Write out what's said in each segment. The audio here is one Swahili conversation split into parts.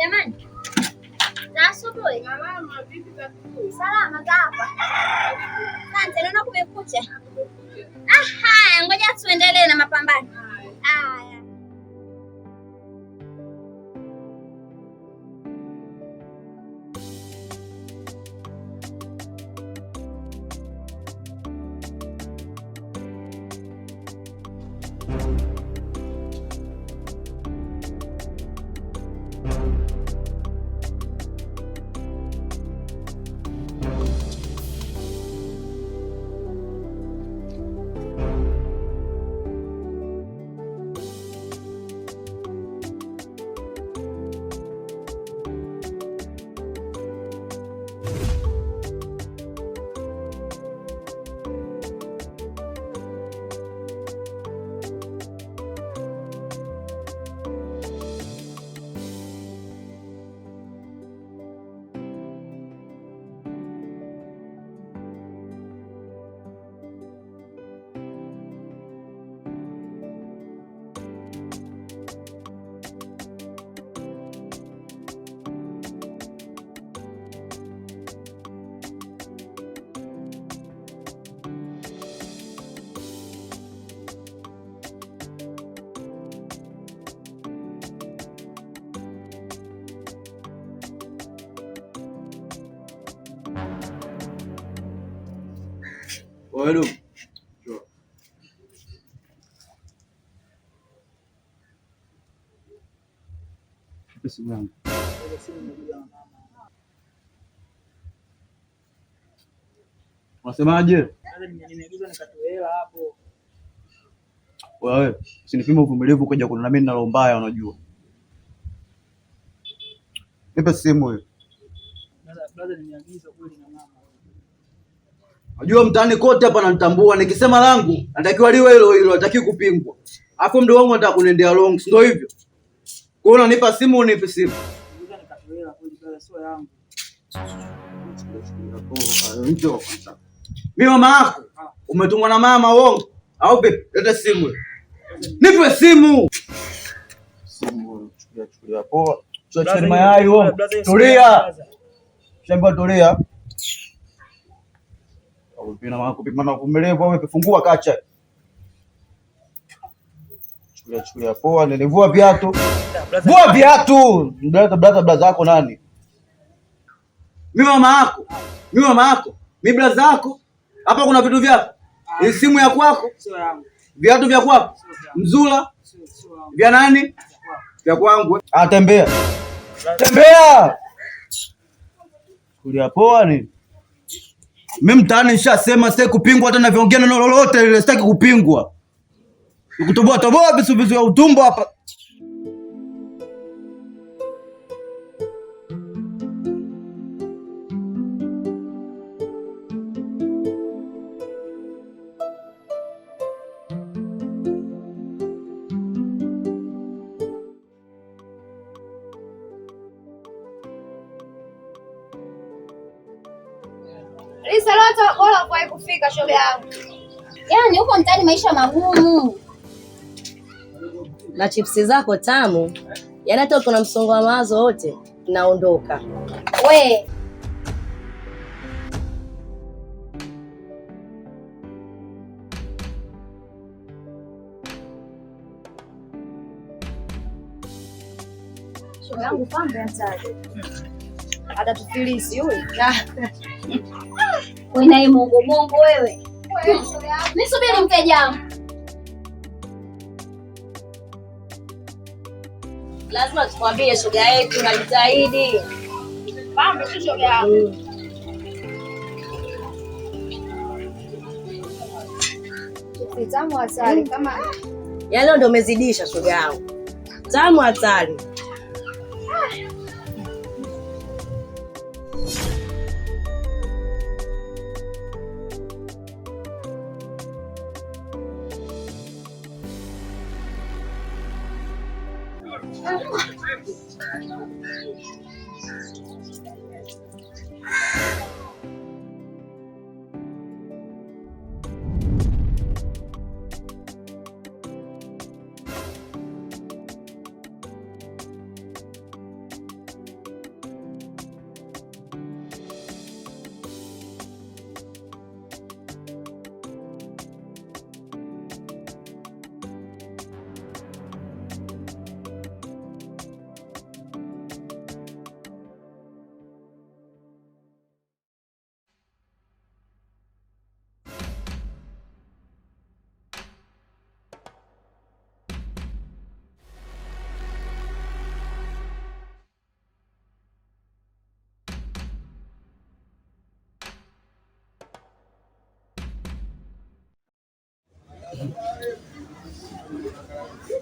Jamani. Za asubuhi. Salama, vipi za asubuhi? Salama za hapa. Asante, naona kumekucha. Haya, ngoja tuendelee na mapambano. Haya. Hello. Simu yangu. Unasemaje? Nimeagizwa nikatoe hela hapo. Wewe, usinipime uvumilivu kuja kuna mimi nalo mbaya unajua. Nipe simu hiyo. Brother, nimeagizwa kweli na mama. Unajua mtaani kote hapa nanitambua, nikisema langu natakiwa liwe hilo hilo, hataki kupingwa. Alafu mdo wangu anataka kuniendea long, ndio hivyo. Kwa hiyo unanipa simu, unipe simu. Ngoja nikatoe hela kweli brother, sio yangu. Mimi mama yako umetumwa na mama uongo au vipi? Leta simu. Nipe simu. Simu chukulia poa. Tuachane mayai uongo. Tulia. Shamba tulia. Au pina mama kupima na kumelevu au kifungua kacha. Chukulia poa, nilivua viatu. Vua viatu. Brother zako nani? Mimi mama yako. Mimi brother zako. Hapa kuna vitu vyako. Hii simu ya kwako? Sio yangu. Viatu vya kwako? Mzula? Vya nani? Vya kwangu. Tembea. Tembea. Kulia poa ni. Mimi mtaani nishasema sitaki kupingwa hata navyoongea neno lolote lile, sitaki kupingwa. Nikutoboa visu ya utumbo hapa. Lisa leo bora kwa kufika shoga yangu. Yaani huko mtaani maisha magumu. Na chipsi zako tamu. Yaani hata kuna msongo wa mawazo wote naondoka. We. Shoga yangu pambe hatari. Hata tufilisi huyu. Wewe naye mongo wewe. Nisubiri mteja wangu. Lazima tukwambie shoga yetu najitahidi. Pambe si shoga yangu. Tamu hatari kama Yaani leo ndio umezidisha shoga yangu. Tamu hatari.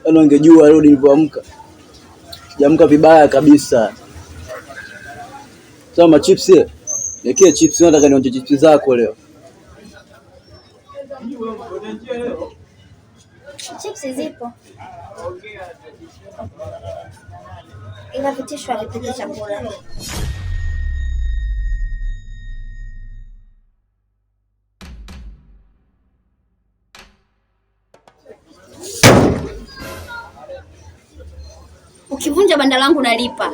Yaani ungejua leo nilipoamka. Sijaamka vibaya kabisa. Sasa chips nikie chips, nataka nionje chips zako leo. Chips zipo. Ila vitishwa vipike chakula. Ukivunja banda langu nalipa.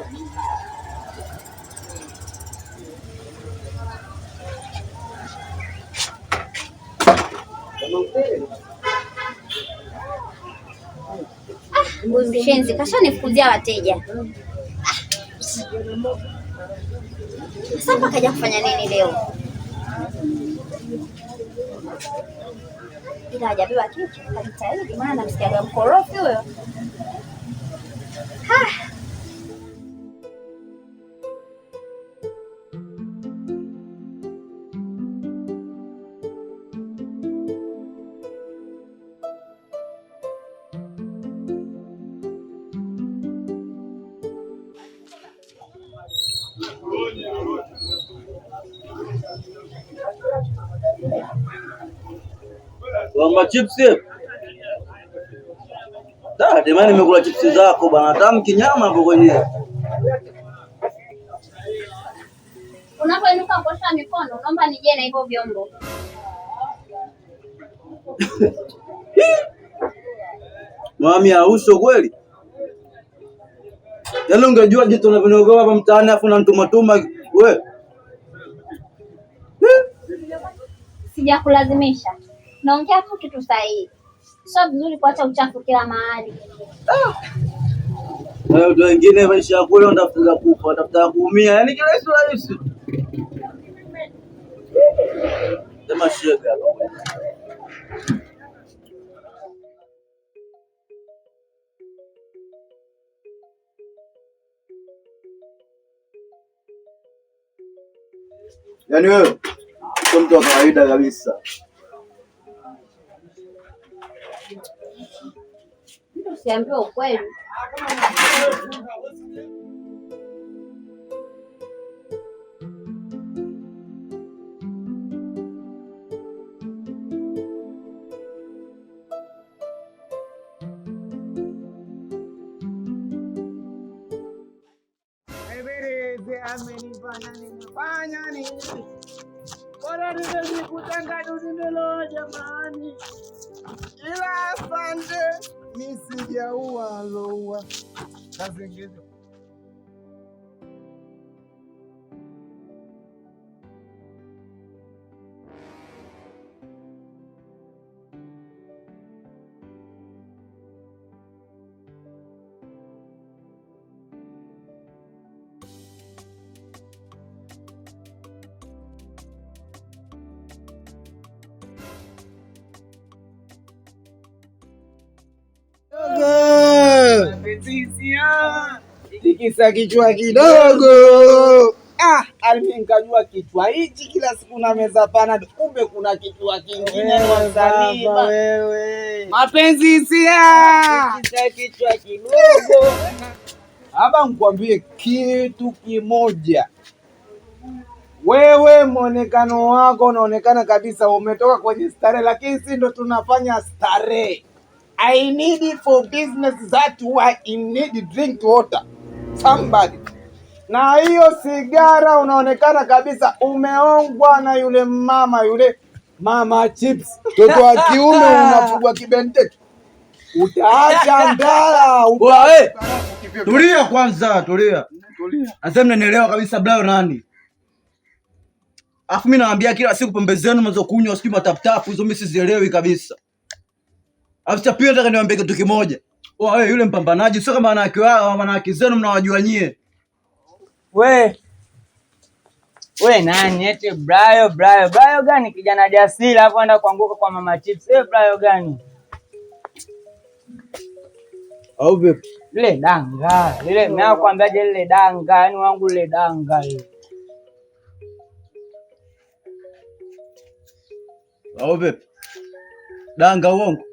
Mshenzi kashanifukuzia wateja. Sasa kaja kufanya nini leo? Ila hajabeba kitu, kajitahidi maana namsikiaga mkorofi huyo. Wamba chips. Jamani nimekula chips zako bana, tamu kinyama hapo kwenye. Unapoinuka kuosha mikono, naomba nije na hivyo vyombo. Mami auso kweli? Yaani ungejua jitu unavyoniogopa hapa mtaani afu unanitumatuma wewe. Sijakulazimisha. Naongea tu kitu sahihi. Sio vizuri kuacha uchafu kila mahali. Watu wengine maisha kule wanatafuta kufa, wanatafuta kuumia. Yaani kila kitu rahisi. Sema shega hapa. Yaani wewe sio mtu wa kawaida kabisa. Usiambiwe ukweli. Amenifanya nini? Bora nimekutanga dunilo jamani. Ila asante nisijaua loa. Kazi ngezo. Tikisa kichwa kidogo. Nikajua kichwa hichi kila siku na meza pana, kumbe kuna kichwa kingine. Wewe mapenzi hisia, tikisa kichwa kidogo. Hapa nikwambie kitu kimoja, wewe mwonekano wako unaonekana kabisa umetoka kwenye starehe, lakini si ndo tunafanya starehe. I need for business that why in need drink water somebody. Na hiyo sigara unaonekana kabisa umeongwa na yule mama chips. Mtoto wa kiume unafugwa kibenteki. Utaacha ndala. Tulia kwanza, tulia. Sasa mnanielewa kabisa bro nani? Afu mimi naambia kila siku pombe zenu mnazokunywa sijui mataptapu hizo mimi sizielewi kabisa. After pia nataka niwaambie kitu kimoja. Wewe yule mpambanaji sio kama wanawake zenu mnawajua nyie. We nani eti Brayo gani kijana jasiri hapo anaenda kuanguka kwa mama chips. Brayo gani? Au vipi? Lile danga. Lile nakwambiaje lile danga, yani wangu lile danga lile. Au vipi? Danga uongo.